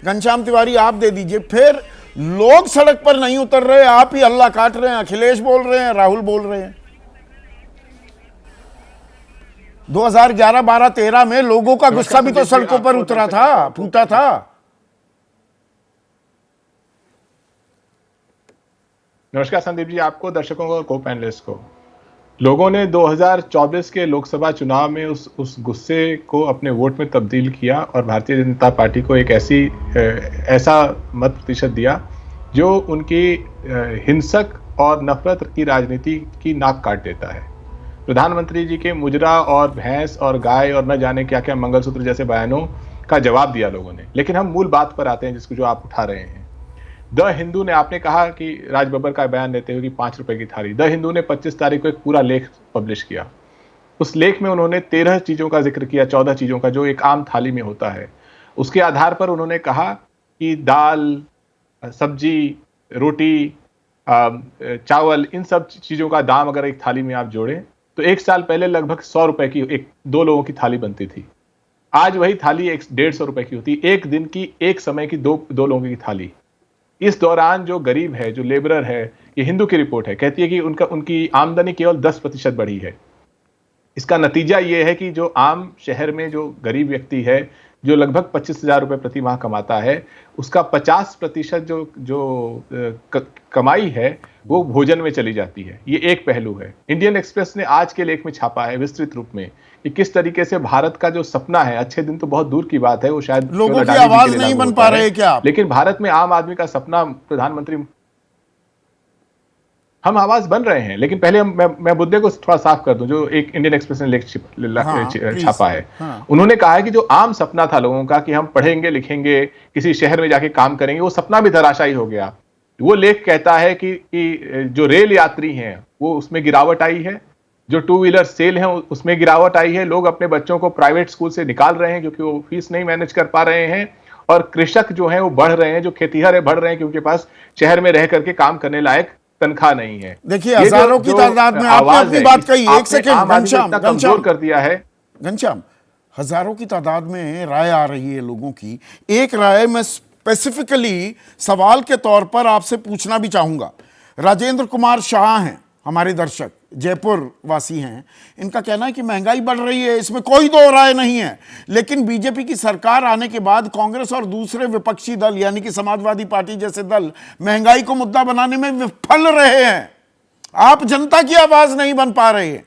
घनश्याम तिवारी आप दे दीजिए। फिर लोग सड़क पर नहीं उतर रहे, आप ही हल्ला काट रहे हैं, अखिलेश बोल रहे हैं, राहुल बोल रहे हैं। 2011, 12, 13 में लोगों का गुस्सा भी तो सड़कों पर उतरा था, फूटा था। नमस्कार संदीप जी, आपको, दर्शकों को, को पैनलिस्ट को। लोगों ने 2024 के लोकसभा चुनाव में उस गुस्से को अपने वोट में तब्दील किया और भारतीय जनता पार्टी को एक ऐसा मत प्रतिशत दिया जो उनकी हिंसक और नफरत की राजनीति की नाक काट देता है। प्रधानमंत्री जी के मुजरा और भैंस और गाय और न जाने क्या क्या मंगलसूत्र जैसे बयानों का जवाब दिया लोगों ने। लेकिन हम मूल बात पर आते हैं, जिसको जो आप उठा रहे हैं। द हिंदू ने, आपने कहा कि राज बब्बर का बयान लेते हुए कि 5 रुपए की थाली। द हिंदू ने 25 तारीख को एक पूरा लेख पब्लिश किया। उस लेख में उन्होंने 13 चीजों का जिक्र किया, 14 चीजों का, जो एक आम थाली में होता है। उसके आधार पर उन्होंने कहा कि दाल, सब्जी, रोटी, चावल, इन सब चीजों का दाम अगर एक थाली में आप जोड़ें तो 1 साल पहले लगभग 100 रुपए की दो लोगों की थाली बनती थी। आज वही थाली 150 रुपए की होती। एक दिन की, एक समय की दो लोगों की थाली। इस दौरान जो गरीब है, जो लेबरर है, ये हिंदू की रिपोर्ट है, कहती है कि उनकी आमदनी केवल 10% बढ़ी है। इसका नतीजा ये है कि जो आम शहर में जो गरीब व्यक्ति है, जो लगभग 25,000 रुपए प्रति माह कमाता है, उसका 50% जो कमाई है वो भोजन में चली जाती है। ये एक पहलू है। इंडियन एक्सप्रेस ने आज के लेख में छापा है विस्तृत रूप में कि किस तरीके से भारत का जो सपना है, अच्छे दिन तो बहुत दूर की बात है, वो शायद लोगों की आवाज नहीं बन पा रहे क्या? लेकिन भारत में आम आदमी का सपना, प्रधानमंत्री, हम आवाज बन रहे हैं। लेकिन पहले मैं मुद्दे को थोड़ा साफ कर दूं, जो एक इंडियन एक्सप्रेस ने लेख छापा है। उन्होंने कहा है कि जो आम सपना था लोगों का कि हम पढ़ेंगे लिखेंगे, किसी शहर में जाके काम करेंगे, वो सपना भी धराशायी हो गया। वो लेख कहता है कि जो रेल यात्री हैं वो उसमें गिरावट आई है, जो 2 व्हीलर सेल है उसमें गिरावट आई है, लोग अपने बच्चों को प्राइवेट स्कूल से निकाल रहे हैं क्योंकि वो फीस नहीं मैनेज कर पा रहे हैं, और कृषक जो है वो बढ़ रहे हैं, जो खेतीहर है बढ़ रहे हैं क्योंकि उनके पास शहर में रह करके काम करने लायक तनख्वाह नहीं है। देखिए, हजारों की तादाद में आपने अपनी बात कही। एक सेकंड घनश्याम कर दिया है। घनश्याम, हजारों की तादाद में राय आ रही है लोगों की। एक राय मैं स्पेसिफिकली सवाल के तौर पर आपसे पूछना भी चाहूंगा। राजेंद्र कुमार शाह हैं हमारे दर्शक, जयपुर वासी हैं। इनका कहना है कि महंगाई बढ़ रही है, इसमें कोई दो राय नहीं है, लेकिन बीजेपी की सरकार आने के बाद कांग्रेस और दूसरे विपक्षी दल यानी कि समाजवादी पार्टी जैसे दल महंगाई को मुद्दा बनाने में विफल रहे हैं। आप जनता की आवाज नहीं बन पा रहे हैं।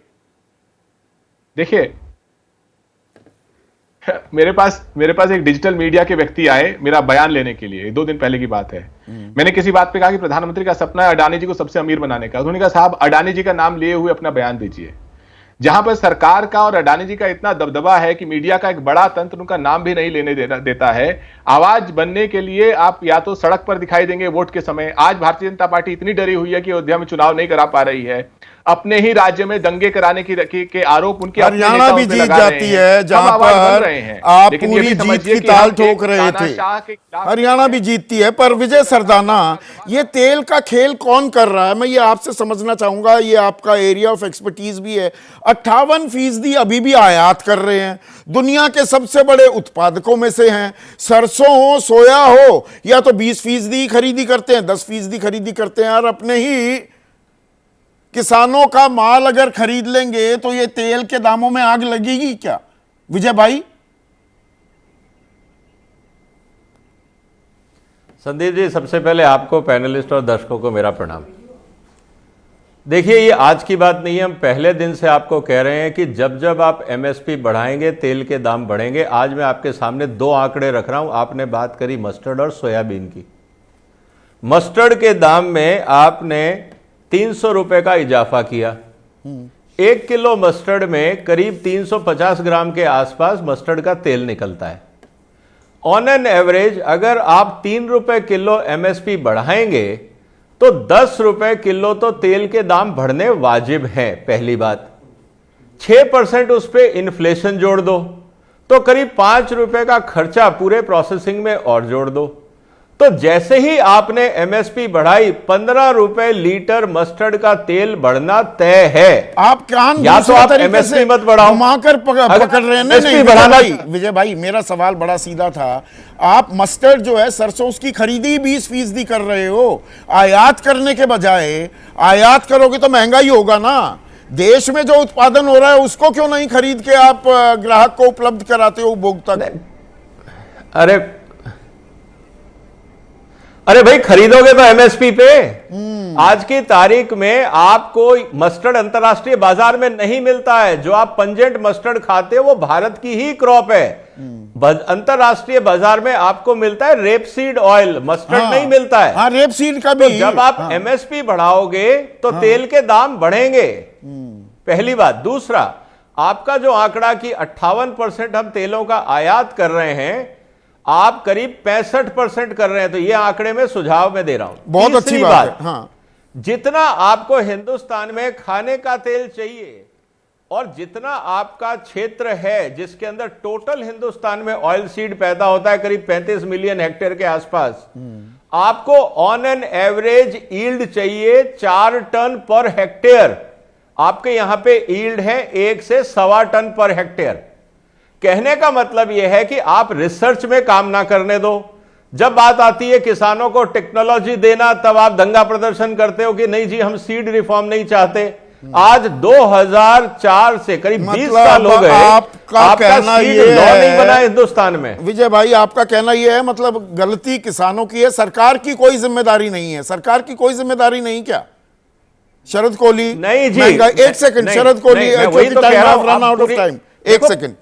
देखिए, मेरे पास एक डिजिटल मीडिया के व्यक्ति आए मेरा बयान लेने के लिए, 2 दिन पहले की बात है। मैंने किसी बात पे कहा कि प्रधानमंत्री का सपना है अडानी जी को सबसे अमीर बनाने का। उन्होंने कहा साहब, अडानी जी का नाम लिए हुए अपना बयान दीजिए। जहां पर सरकार का और अडानी जी का इतना दबदबा है कि मीडिया का एक बड़ा तंत्र उनका नाम भी नहीं लेने देता है। आवाज बनने के लिए आप या तो सड़क पर दिखाई देंगे वोट के समय। आज भारतीय जनता पार्टी इतनी डरी हुई है कि अयोध्या में चुनाव नहीं करा पा रही है। अपने ही राज्य में दंगे कराने के आरोप उनके हरियाणा भी जीत जाती है, जहां पर आप पूरी जीत की ताल ठोक रहे थे। हरियाणा भी जीतती है, पर विजय सरदाना, ये तेल का खेल कौन कर रहा है, मैं ये आपसे समझना चाहूंगा। ये आपका एरिया ऑफ एक्सपर्टीज भी है। 58% अभी भी आयात कर रहे हैं, दुनिया के सबसे बड़े उत्पादकों में से हैं। सरसों हो, सोया हो, या तो 20% खरीदी करते हैं, 10% खरीदी करते हैं। और अपने ही किसानों का माल अगर खरीद लेंगे तो ये तेल के दामों में आग लगेगी क्या? विजय भाई। संदीप जी, सबसे पहले आपको, पैनलिस्ट और दर्शकों को मेरा प्रणाम। देखिए, ये आज की बात नहीं है, हम पहले दिन से आपको कह रहे हैं कि जब जब आप एमएसपी बढ़ाएंगे तेल के दाम बढ़ेंगे। आज मैं आपके सामने 2 आंकड़े रख रहा हूं। आपने बात करी मस्टर्ड और सोयाबीन की। मस्टर्ड के दाम में आपने 300 रुपए का इजाफा किया। 1 किलो मस्टर्ड में करीब 350 ग्राम के आसपास मस्टर्ड का तेल निकलता है। ऑन एन एवरेज अगर आप 3 रुपए किलो एमएसपी बढ़ाएंगे तो 10 रुपए किलो तो तेल के दाम बढ़ने वाजिब हैं। पहली बात, 6% उस पर इन्फ्लेशन जोड़ दो तो करीब 5 रुपए का खर्चा पूरे प्रोसेसिंग में और जोड़ दो तो जैसे ही आपने एमएसपी बढ़ाई, 15 रुपए लीटर मस्टर्ड का तेल बढ़ना तय है। आप कान या तो आप एमएसपी मत बढ़ाओ, घुमाकर पकड़ रहे हैं। नहीं बढ़ाना। विजय भाई, मेरा सवाल बड़ा सीधा था। आप मस्टर्ड जो है, सरसों, उसकी खरीदी 20% कर रहे हो। आयात करने के बजाय, आयात करोगे तो महंगाई होगा ना। देश में जो उत्पादन हो रहा है उसको क्यों नहीं खरीद के आप ग्राहक को उपलब्ध कराते हो, उपभोक्ता को? अरे भाई, खरीदोगे तो एमएसपी पे। आज की तारीख में आपको मस्टर्ड अंतरराष्ट्रीय बाजार में नहीं मिलता है। जो आप पंजेंट मस्टर्ड खाते हो वो भारत की ही क्रॉप है। अंतरराष्ट्रीय बाजार में आपको मिलता है रेपसीड ऑयल, मस्टर्ड नहीं मिलता है। हाँ, रेपसीड का भी। तो जब आप एमएसपी बढ़ाओगे तो तेल के दाम बढ़ेंगे, पहली बात। दूसरा, आपका जो आंकड़ा कि 58% हम तेलों का आयात कर रहे हैं, आप करीब 65% कर रहे हैं। तो ये आंकड़े में सुझाव मैं दे रहा हूं। बहुत अच्छी बात है। हाँ। जितना आपको हिंदुस्तान में खाने का तेल चाहिए और जितना आपका क्षेत्र है जिसके अंदर टोटल हिंदुस्तान में ऑयल सीड पैदा होता है, करीब 35 मिलियन हेक्टेयर के आसपास, आपको ऑन एन एवरेज यील्ड चाहिए 4 टन पर हेक्टेयर। आपके यहां पे यील्ड है 1 से 1.25 टन पर हेक्टेयर। कहने का मतलब यह है कि आप रिसर्च में काम ना करने दो। जब बात आती है किसानों को टेक्नोलॉजी देना, तब आप दंगा प्रदर्शन करते हो कि नहीं जी, हम सीड रिफॉर्म नहीं चाहते। आज 2004 से करीब 20 साल हो गए, आपका सीड लॉ नहीं बना हिंदुस्तान में। विजय भाई, आपका कहना यह है, मतलब गलती किसानों की है, सरकार की कोई जिम्मेदारी नहीं है। सरकार की कोई जिम्मेदारी नहीं क्या? शरद कोहली नहीं जी, एक second, Sharad Kohli, run out of time, एक सेकंड।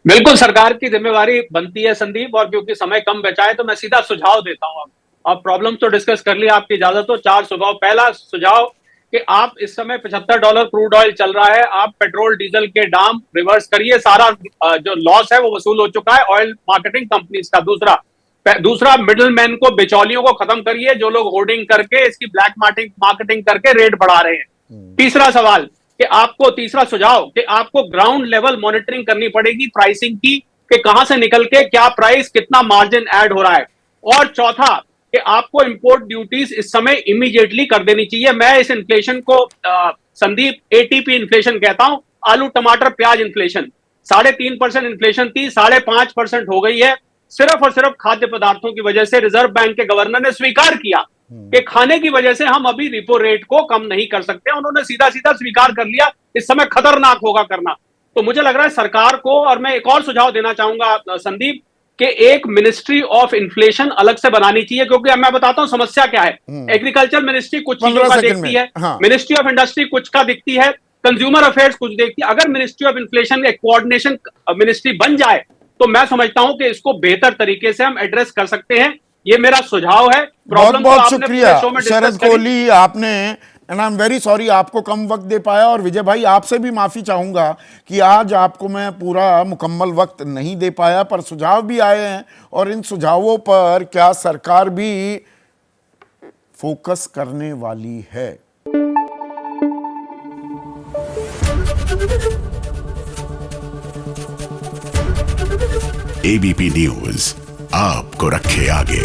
बिल्कुल सरकार की जिम्मेवारी बनती है संदीप, और क्योंकि समय कम बचा है तो मैं सीधा सुझाव देता हूं। अब प्रॉब्लम तो डिस्कस कर लिया, आपकी इजाजत हो 4 सुझाव। पहला सुझाव कि आप इस समय $75 क्रूड ऑयल चल रहा है, आप पेट्रोल डीजल के दाम रिवर्स करिए। सारा जो लॉस है वो वसूल हो चुका है ऑयल मार्केटिंग कंपनीज का। दूसरा मिडिल मैन को, बिचौलियों को खत्म करिए, जो लोग होर्डिंग करके इसकी ब्लैक मार्केटिंग करके रेट बढ़ा रहे हैं। तीसरा सुझाव कि आपको ग्राउंड लेवल मॉनिटरिंग करनी पड़ेगी प्राइसिंग की, कि कहां से निकल के क्या प्राइस, कितना मार्जिन ऐड हो रहा है। और चौथा कि आपको इंपोर्ट ड्यूटीज इस समय इमीडिएटली कर देनी चाहिए। मैं इस इन्फ्लेशन को संदीप एटीपी इन्फ्लेशन कहता हूं। आलू, टमाटर, प्याज इन्फ्लेशन 3.5% इन्फ्लेशन थी, 5.5% हो गई है, सिर्फ और सिर्फ खाद्य पदार्थों की वजह से। रिजर्व बैंक के गवर्नर ने स्वीकार किया कि खाने की वजह से हम अभी रिपो रेट को कम नहीं कर सकते। उन्होंने सीधा सीधा स्वीकार कर लिया, इस समय खतरनाक होगा करना। तो मुझे लग रहा है सरकार को, और मैं एक और सुझाव देना चाहूंगा संदीप, कि एक मिनिस्ट्री ऑफ इन्फ्लेशन अलग से बनानी चाहिए। क्योंकि अब मैं बताता हूं समस्या क्या है। एग्रीकल्चर मिनिस्ट्री कुछ चीजों का देखती है, मिनिस्ट्री ऑफ इंडस्ट्री कुछ का दिखती है, कंज्यूमर अफेयर्स कुछ देखती है। अगर मिनिस्ट्री ऑफ इन्फ्लेशन एक कोऑर्डिनेशन मिनिस्ट्री बन जाए तो मैं समझता हूं कि इसको बेहतर तरीके से हम एड्रेस कर सकते हैं। ये मेरा सुझाव है। बहुत बहुत शुक्रिया शरद कोहली, आपने, and I am very sorry आपको कम वक्त दे पाया। और विजय भाई, आपसे भी माफी चाहूंगा कि आज आपको मैं पूरा मुकम्मल वक्त नहीं दे पाया, पर सुझाव भी आए हैं और इन सुझावों पर क्या सरकार भी फोकस करने वाली है। एबीपी न्यूज आपको रखे आगे।